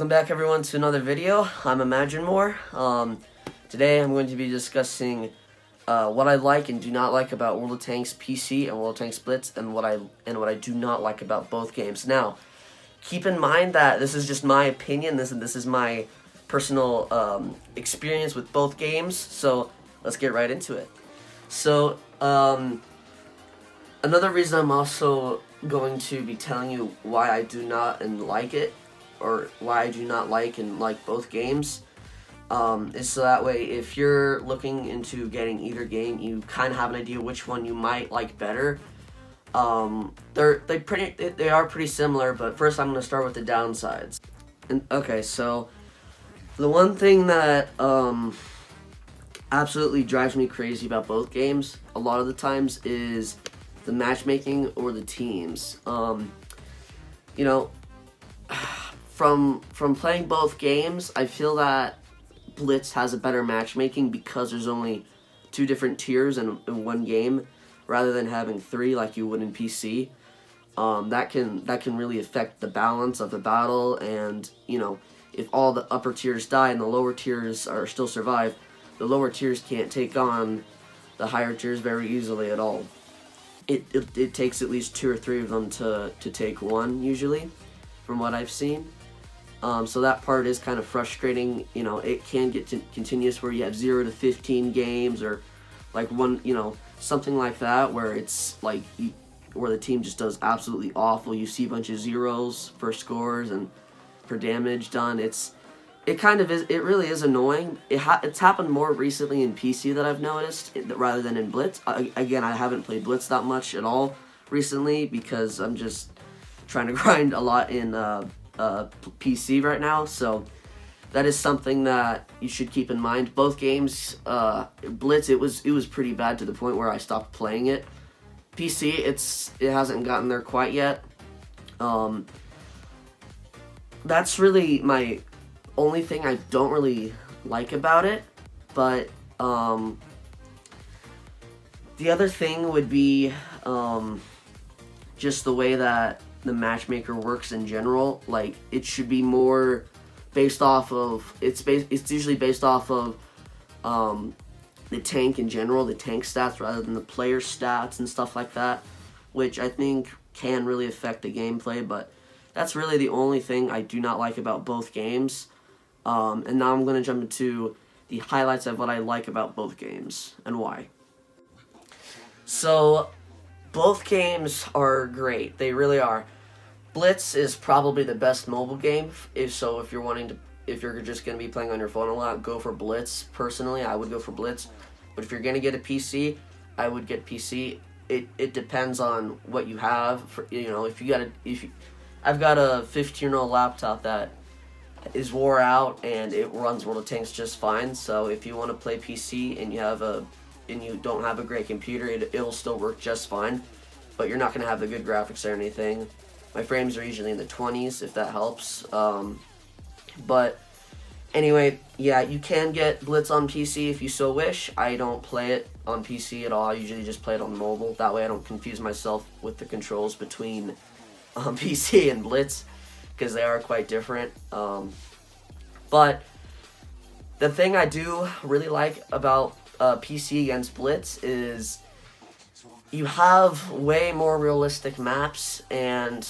Welcome back everyone to another video. I'm Imagine More. Today I'm going to be discussing what I like and do not like about World of Tanks PC and World of Tanks Blitz, and what I do not like about both games. Now, keep in mind that this is just my opinion. This is my personal experience with both games. So let's get right into it. So another reason I'm also going to be telling you why I do not and like it, or why I do not like and like both games, is so that way if you're looking into getting either game, you kind of have an idea which one you might like better. They are pretty similar, but first I'm going to start with the downsides. Okay, so the one thing that absolutely drives me crazy about both games a lot of the times is the matchmaking or the teams. You know, from playing both games, I feel that Blitz has a better matchmaking because there's only 2 different tiers in one game, rather than having 3 like you would in PC. That can really affect the balance of the battle, and you know, if all the upper tiers die and the lower tiers are still survive, the lower tiers can't take on the higher tiers very easily at all. It takes at least 2 or 3 of them to take one, usually, from what I've seen. So that part is kind of frustrating. You know, it can get continuous where you have 0 to 15 games, or like something like that, where it's like where the team just does absolutely awful. You see a bunch of zeros for scores and for damage done. It really is annoying. It's happened more recently in PC that I've noticed, rather than in Blitz. Again, I haven't played Blitz that much at all recently because I'm just trying to grind a lot in PC right now. So that is something that you should keep in mind. Both games, Blitz, it was pretty bad to the point where I stopped playing it. PC, it hasn't gotten there quite yet. That's really my only thing I don't really like about it. But the other thing would be just the way that the matchmaker works in general. Like, it should be more based off of, it's usually based off of the tank in general, the tank stats, rather than the player stats and stuff like that, which I think can really affect the gameplay. But that's really the only thing I do not like about both games. And now I'm going to jump into the highlights of what I like about both games and why. So both games are great. They really are. Blitz is probably the best mobile game. If you're just going to be playing on your phone a lot, go for Blitz. Personally, I would go for Blitz. But if you're going to get a PC, I would get PC. It depends on what you have. I've got a 15-year-old laptop that is wore out and it runs World of Tanks just fine. So if you want to play PC and you don't have a great computer, it'll still work just fine. But you're not going to have the good graphics or anything. My frames are usually in the 20s, if that helps. But anyway, yeah, you can get Blitz on PC if you so wish. I don't play it on PC at all. I usually just play it on mobile. That way I don't confuse myself with the controls between PC and Blitz, because they are quite different. But the thing I do really like about PC against Blitz is you have way more realistic maps, and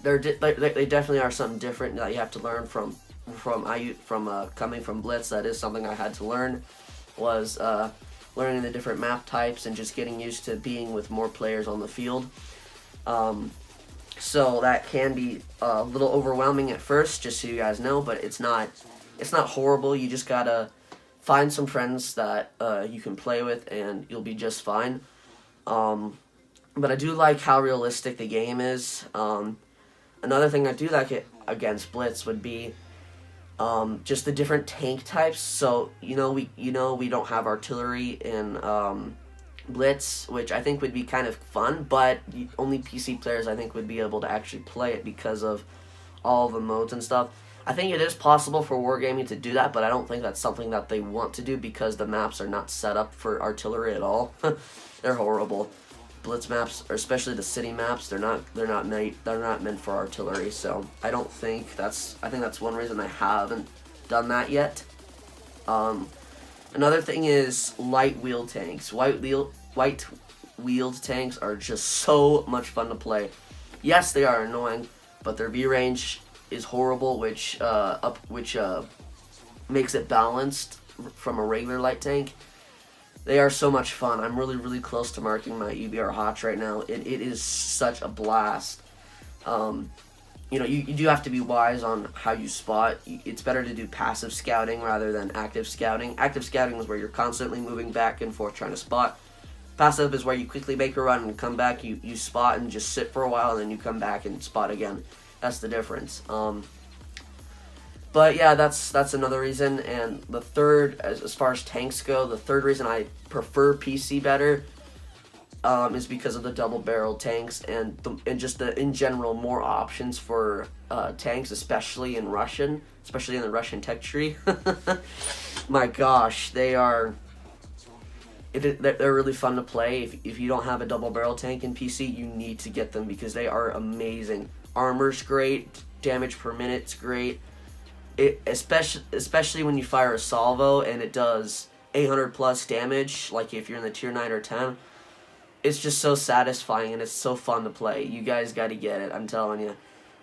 they definitely are something different that you have to learn from coming from Blitz. That is something I had to learn, was learning the different map types and just getting used to being with more players on the field. So that can be a little overwhelming at first, just so you guys know, but it's not horrible. You just gotta find some friends that you can play with, and you'll be just fine. But I do like how realistic the game is. Another thing I do like against Blitz would be just the different tank types. So we don't have artillery in Blitz, which I think would be kind of fun, but only PC players I think would be able to actually play it because of all the modes and stuff. I think it is possible for Wargaming to do that, but I don't think that's something that they want to do because the maps are not set up for artillery at all. They're horrible. Blitz maps, or especially the city maps, they're not meant for artillery. So I think that's one reason I haven't done that yet. Another thing is light wheel tanks. White wheeled tanks are just so much fun to play. Yes, they are annoying, but their V range is horrible, which makes it balanced from a regular light tank. They are so much fun. I'm really close to marking my EBR Hotch right now. It is such a blast. You know, you do have to be wise on how you spot. It's better to do passive scouting rather than active scouting. Active scouting is where you're constantly moving back and forth trying to spot. Passive is where you quickly make a run and come back, you spot and just sit for a while, and then you come back and spot again. That's the difference. But yeah, that's another reason. And the third, as far as tanks go, the third reason I prefer PC better is because of the double-barrel tanks and just in general more options for tanks, especially in the Russian tech tree. My gosh, they're really fun to play. If you don't have a double-barrel tank in PC, you need to get them because they are amazing. Armor's great, damage per minute's great. Especially when you fire a salvo and it does 800 plus damage, like if you're in the tier 9 or 10. It's just so satisfying and it's so fun to play. You guys got to get it. I'm telling you,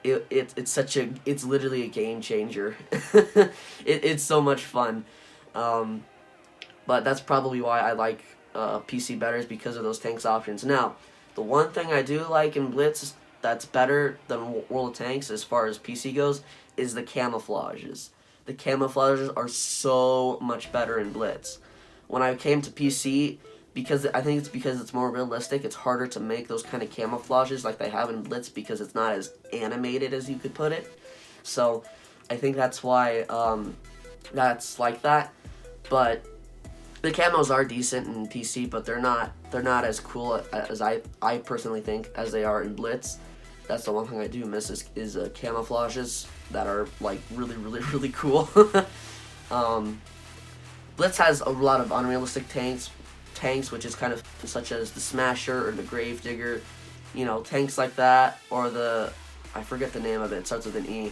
it's literally a game changer. It's so much fun. But that's probably why I like PC better, is because of those tanks options. Now, the one thing I do like in Blitz that's better than World of Tanks as far as PC goes is the camouflages. The camouflages are so much better in Blitz. When I came to PC, because it's more realistic, it's harder to make those kind of camouflages like they have in Blitz because it's not as animated as you could put it. So I think that's why that's like that. But the camos are decent in PC, but they're not as cool as I personally think as they are in Blitz. That's the one thing I do miss is camouflages that are like really cool. Blitz has a lot of unrealistic tanks, which is kind of such as the Smasher or the Gravedigger, you know, tanks like that, or I forget the name of it. It starts with an E.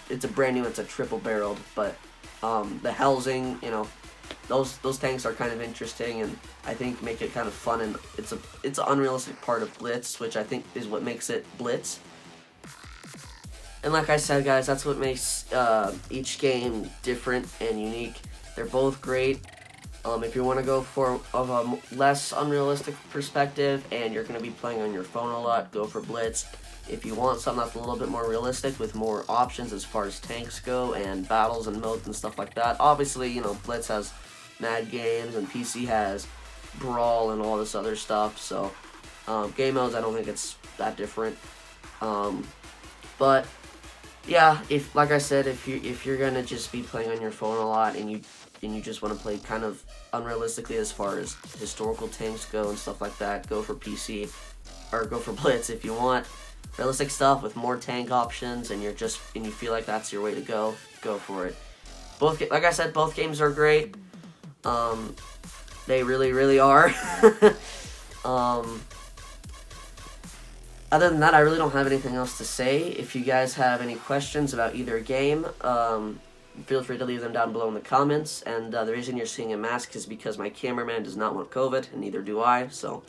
It's a brand new. It's a triple barreled, but the Helsing, you know, those tanks are kind of interesting and I think make it kind of fun, and it's an unrealistic part of Blitz, which I think is what makes it Blitz. And like I said, guys, that's what makes each game different and unique. They're both great. If you want to go for a less unrealistic perspective and you're going to be playing on your phone a lot, go for Blitz. If you want something that's a little bit more realistic with more options as far as tanks go and battles and modes and stuff like that, obviously, you know, Blitz has Mad Games and PC has Brawl and all this other stuff. So game modes, I don't think it's that different. But yeah, like I said, if you're gonna just be playing on your phone a lot and you just want to play kind of unrealistically as far as historical tanks go and stuff like that, go for PC or go for Blitz. If you want realistic stuff with more tank options and you feel like that's your way to go for it. Like I said, both games are great. They really are. Other than that, I really don't have anything else to say. If you guys have any questions about either game, feel free to leave them down below in the comments. And the reason you're seeing a mask is because my cameraman does not want COVID, and neither do I. So,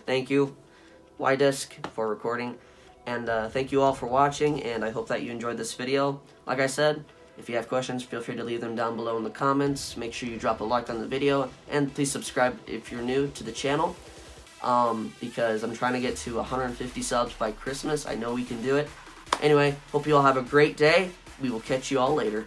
thank you, Ydisk, for recording. And thank you all for watching, and I hope that you enjoyed this video. Like I said, if you have questions, feel free to leave them down below in the comments. Make sure you drop a like on the video, and please subscribe if you're new to the channel. Because I'm trying to get to 150 subs by Christmas. I know we can do it. Anyway, hope you all have a great day. We will catch you all later.